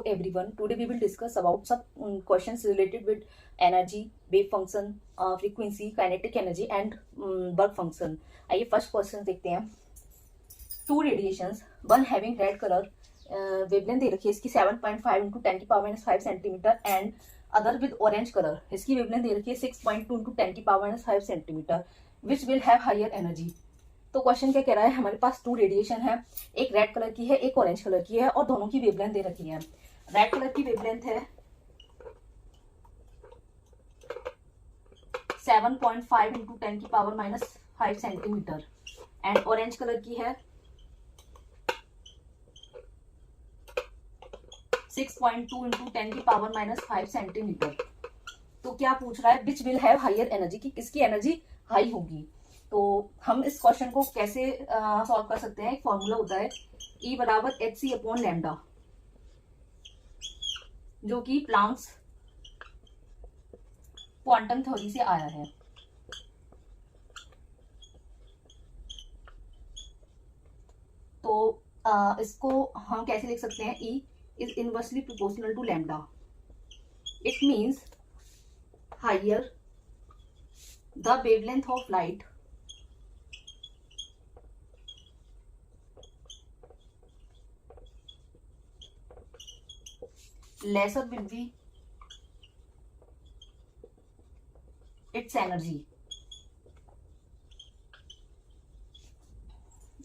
everyone. Today we will discuss about some questions related with energy, wave function, frequency, kinetic energy and work function. आइए first question देखते हैं. Two radiations, one having red colour, wavelength दे रखी है इसकी 7.5 into 10 की power minus 5 centimetre and other with orange colour, इसकी wavelength दे रखी है 6.2 इंटू 10 की power minus 5 centimetre, which will have higher energy. तो क्वेश्चन क्या कह रहा है, हमारे पास टू रेडिएशन है, एक रेड कलर की है एक ऑरेंज कलर की है और दोनों की वेवलेंथ दे रखी है. रेड कलर की वेवलेंथ है 7.5 इंटू 10 की power minus 5 centimetre and orange colour की है 6.2 इंटू 10 की पावर माइनस 5 सेंटीमीटर. तो क्या पूछ रहा है, which will have higher energy, की किसकी एनर्जी हाई होगी. तो हम इस क्वेश्चन को कैसे सॉल्व कर सकते हैं. एक फॉर्मूला होता है E बराबर hc अपॉन लैम्डा, जो कि प्लांक्स क्वांटम थ्योरी से आया है. तो इसको हम कैसे लिख सकते हैं, E is inversely proportional to lambda. It means higher the wavelength of light, lesser will be its energy.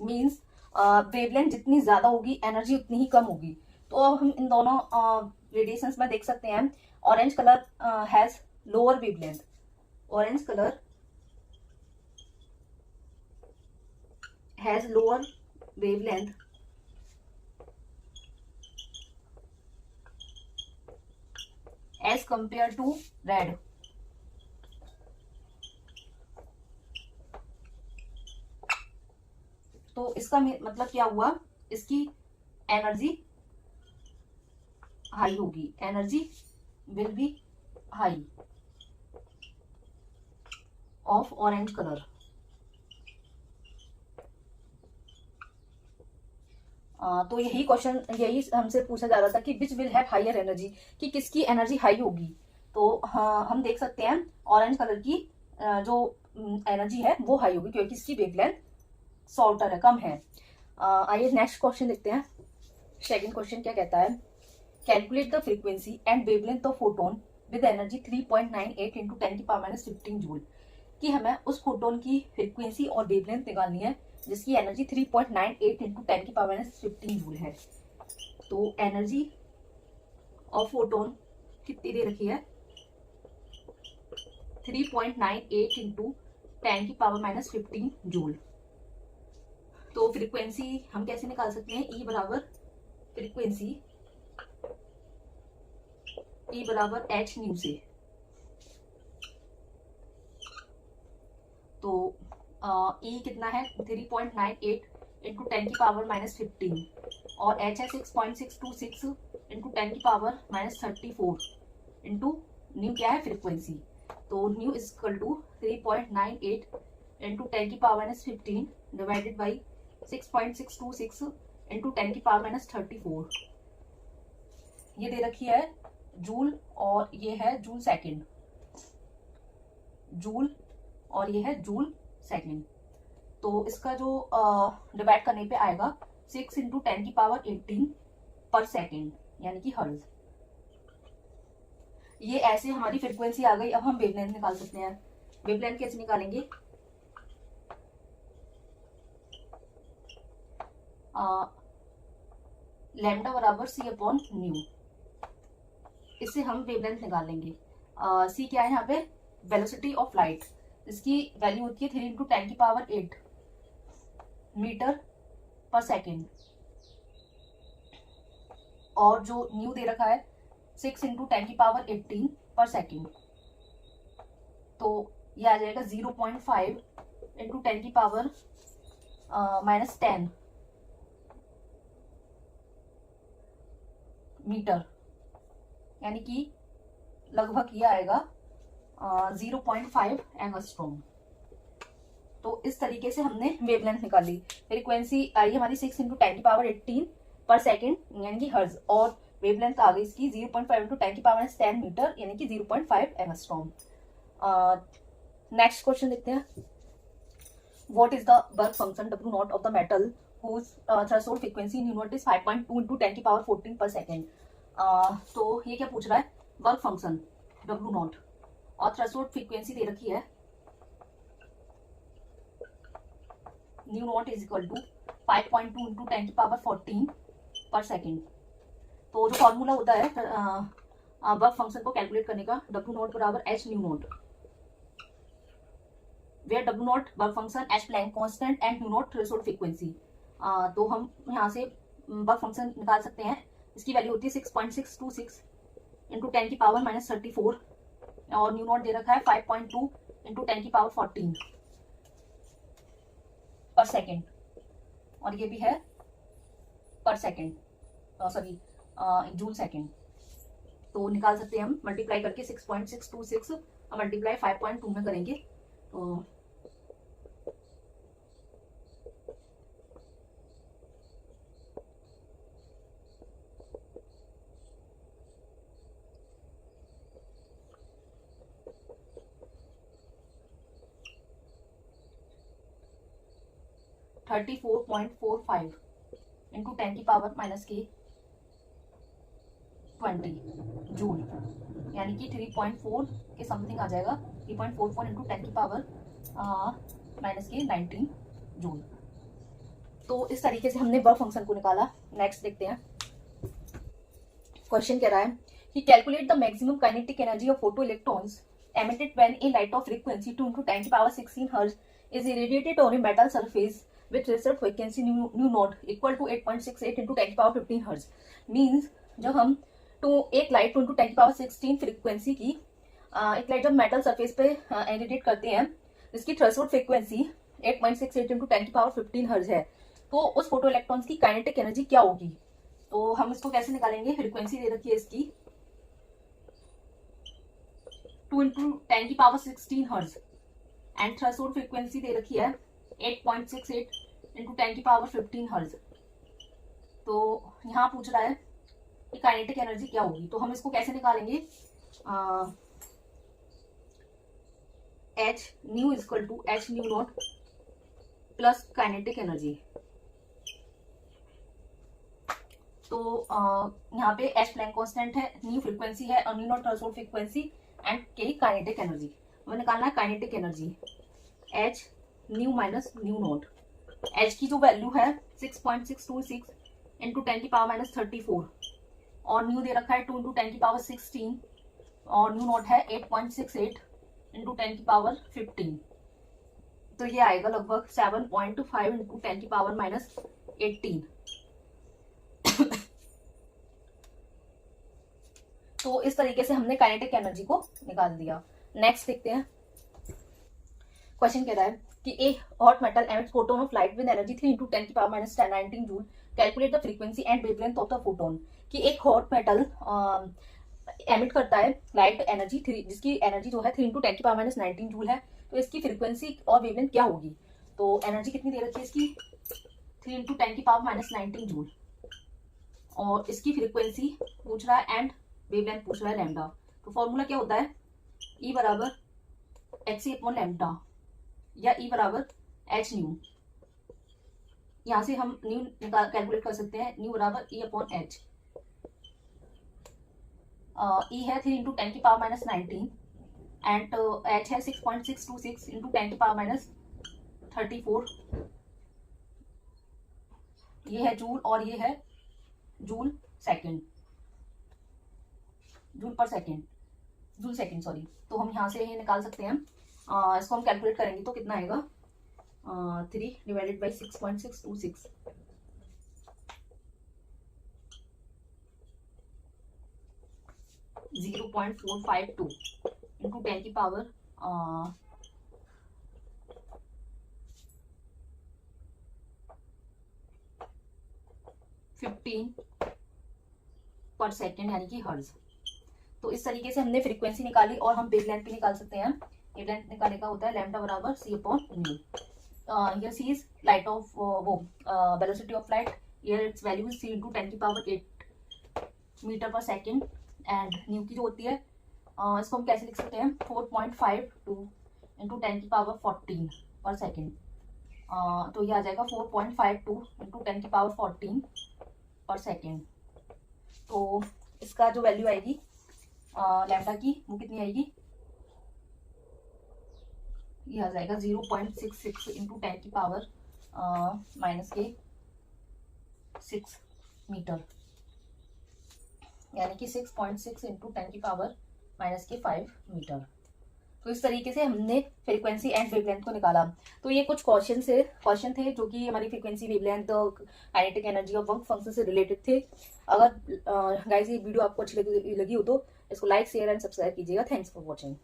Means wavelength जितनी ज्यादा होगी एनर्जी उतनी ही कम होगी. तो अब हम इन दोनों रेडिएशंस में देख सकते हैं. Orange colour has lower wavelength, orange colour has lower wavelength as compare to red. तो इसका मतलब क्या हुआ, इसकी एनर्जी हाई होगी, energy will be high of orange colour. तो यही क्वेश्चन, यही हमसे पूछा जा रहा था कि which will have higher energy, कि किसकी एनर्जी हाई होगी. तो हम देख सकते हैं ऑरेंज कलर की जो एनर्जी है वो हाई होगी क्योंकि इसकी वेवलेंथ शॉर्टर है, कम है. आइए नेक्स्ट क्वेश्चन देखते हैं. सेकंड क्वेश्चन क्या कहता है, calculate the frequency and wavelength of photon with energy 3.98 into 10 की पावर माइनस 15 जूल. कि हमें उस फोटोन की फ्रीक्वेंसी और वेवलेंथ निकालनी है जिसकी एनर्जी 3.98 इंटू 10 की पावर माइनस 15 जूल है. तो एनर्जी ऑफ फोटोन कितनी दे रखी है, 3.98 इंटू 10 की पावर माइनस 15 जूल. तो फ्रीक्वेंसी हम कैसे निकाल सकते हैं, E बराबर फ्रीक्वेंसी, E बराबर h न्यू से. तो E कितना है 3.98 इंटू 10 की पावर माइनस 15 और h है 6.626 इंटू 10 की पावर माइनस 34 इंटू न्यू क्या है फ्रीक्वेंसी. तो nu is equal to 3.98 into 10 की power minus 15 divided by 6.626 into 10 की पावर माइनस 34. ये दे रखी है जूल और ये है जूल सेकंड, जूल और ये है जूल सेकंड. तो इसका जो डिवाइड करने पे आएगा 6 इंटू 10 की पावर 18 पर सेकेंड, यानी कि हर्ट्ज. ये ऐसे हमारी फ्रीक्वेंसी आ गई. अब हम वेवलेंथ निकाल सकते हैं. वेवलेंथ कैसे निकालेंगे, लैम्डा बराबर सी अपॉन न्यू, इससे हम वेवलेंथ निकाल लेंगे. सी क्या है यहाँ पे, वेलोसिटी ऑफ लाइट, इसकी वैल्यू होती है 3 इंटू 10 की पावर 8 मीटर पर सेकेंड और जो न्यू दे रखा है 6 इंटू 10 की पावर 18 पर सेकेंड. तो ये आ जाएगा 0.5 इंटू 10 की पावर माइनस 10 मीटर, यानी कि लगभग ये आएगा 0.5 एंगस्ट्रॉम. तो इस तरीके से हमने वेवलेंथ निकाली. फ्रीक्वेंसी आई हमारी 6 इंटू 10 की पावर 18 पर सेकेंड यानी कि हर्ज, और वेवलेंथ आ गई इसकी 0.5 इंटू 10 की पावर माइनस 10 मीटर यानी कि 0.5 एंगस्ट्रॉम। नेक्स्ट क्वेश्चन देखते हैं। What is the work function W not of the metal whose threshold frequency nu naught is 5.2 into 10 की पावर 14 per second। तो ये क्या पूछ रहा है, वर्क फंक्शन W नॉट और थ्रेशोल्ड फ्रीक्वेंसी दे रखी है nu naught is equal to 5.2 into 10 की पावर 14 पर सेकेंड। तो जो फॉर्मूला होता है वर्क फंक्शन को कैलकुलेट करने का, W नॉट बराबर H nu naught, where W naught work function, H Planck constant and nu naught threshold frequency. तो हम यहाँ से वर्क फंक्शन निकाल सकते हैं। इसकी वैल्यू होती है 6.626 इंटू 10 की पावर माइनस 34 और न्यू नॉट दे रखा है 5.2 इंटू 10 की पावर 14 पर सेकेंड और ये भी है पर सेकेंड, सॉरी जूल सेकेंड। तो निकाल सकते हैं हम मल्टीप्लाई करके 6.626 मल्टीप्लाई 5.2 में करेंगे तो 34.45 इंटू 10 की पावर माइनस के 20 जूल यानी कि 3.4 के समथिंग आ जाएगा। 3.44 इंटू 10 की पावर माइनस के 19 जूल। तो इस तरीके से हमने वर्क फंक्शन को निकाला। नेक्स्ट देखते हैं। क्वेश्चन कह रहा है कि calculate the maximum kinetic energy of photo electrons emitted when a light of frequency 2 into 10 की power 16 hertz is irradiated on a metal surface with result frequency nu naught equal to 8.68 into 10 की power 15 hertz. Means जब हम एक light 2 into 10 की power 16 frequency की एक light जब metal surface पे इरेडिएट करते हैं जिसकी थ्रेशोल्ड फ्रीक्वेंसी 8.68 into 10 की पावर 15 हर्ट्ज है, तो उस फोटो इलेक्ट्रॉन्स की काइनेटिक एनर्जी क्या होगी। तो हम इसको कैसे निकालेंगे, फ्रीक्वेंसी दे रखी है इसकी 2 into 10 की power 16 hertz and threshold frequency दे रखी है 8.68 into 10 की पावर 15 हर्ट्ज। तो यहाँ पूछ रहा है कि काइनेटिक एनर्जी क्या होगी। तो हम इसको कैसे निकालेंगे, H nu is equal to H nu naught plus kinetic energy. तो यहाँ पे H प्लैंक कांस्टेंट है, न्यू फ्रीक्वेंसी है और nu naught threshold frequency and के काइनेटिक एनर्जी। हमें निकालना है kinetic energy H nu minus nu naught. H की जो वैल्यू है 6.626 इंटू 10 की पावर माइनस 34 और न्यू दे रखा है 2 इंटू 10 की पावर 16 और न्यू नॉट है 8.68 इंटू 10 की पावर 15। तो ये आएगा लगभग 7.5 इंटू 10 की पावर माइनस 18। तो इस तरीके से हमने काइनेटिक एनर्जी को निकाल दिया। नेक्स्ट देखते हैं। क्वेश्चन कह रहा है कि a hot metal emits photon of light with energy 3 into 10 की power minus 19 joule, calculate the frequency and wavelength of the photon. कि एक हॉट मेटल एमिट करता है लाइट एनर्जी 3, जिसकी एनर्जी जो है 3 इंटू 10 की पावर माइनस 19 जूल है, तो इसकी फ्रीक्वेंसी और वेवलेंथ क्या होगी। तो एनर्जी कितनी दे रखी है इसकी 3 इंटू 10 की पावर माइनस 19 जूल और इसकी फ्रीक्वेंसी पूछ रहा है एंड वेवलेंथ पूछ रहा है लैम्डा। तो फॉर्मूला क्या होता है, E बराबर HC अपॉन लैम्डा या E बराबर H न्यू। यहाँ से हम न्यू कैलकुलेट कर सकते हैं, न्यू बराबर E अपॉन H। E है 3 इंटू 10 की पावर माइनस 19 एंड H है 6.626 इंटू 10 की पावर माइनस 34। ये है जूल और ये है जूल सेकेंड, जूल पर सेकेंड, जूल सेकेंड सॉरी। तो हम यहाँ से ये निकाल सकते हैं। इसको हम कैलकुलेट करेंगे तो कितना आएगा 3 डिवाइडेड बाई 6.626 0.452 इंटू 10 की पावर 15 पर सेकेंड यानी कि हर्ट्ज। तो इस तरीके से हमने फ्रीक्वेंसी निकाली और हम वेवलेंथ भी निकाल सकते हैं। वेवलेंथ निकालने का होता है लैम्डा बराबर C upon new. Here C is light of velocity of light, here it's value is 3 into 10 की पावर 8 मीटर पर सेकेंड। एंड न्यू की जो होती है इसको हम कैसे लिख सकते हैं, 4.52 इंटू 10⁻14 पर सेकेंड। तो ये आ जाएगा 4.52 इंटू 10⁻14 पर सेकेंड। तो इसका जो वैल्यू आएगी लैम्डा की वो कितनी आएगी, ये आ जाएगा 0.66 इंटू 10⁻⁻6 मीटर, यानी कि 6.6 इंटू 10⁻⁻5 मीटर। तो इस तरीके से हमने फ्रीक्वेंसी एंड वेवलेंथ को निकाला। तो ये कुछ क्वेश्चन थे जो कि हमारी फ्रीक्वेंसी, वेवलेंथ, काइनेटिक एनर्जी और वर्क फंक्शन से रिलेटेड थे। अगर गाइस ये वीडियो आपको अच्छी लगी हो तो इसको लाइक, शेयर एंड सब्सक्राइब कीजिएगा। Thanks for watching.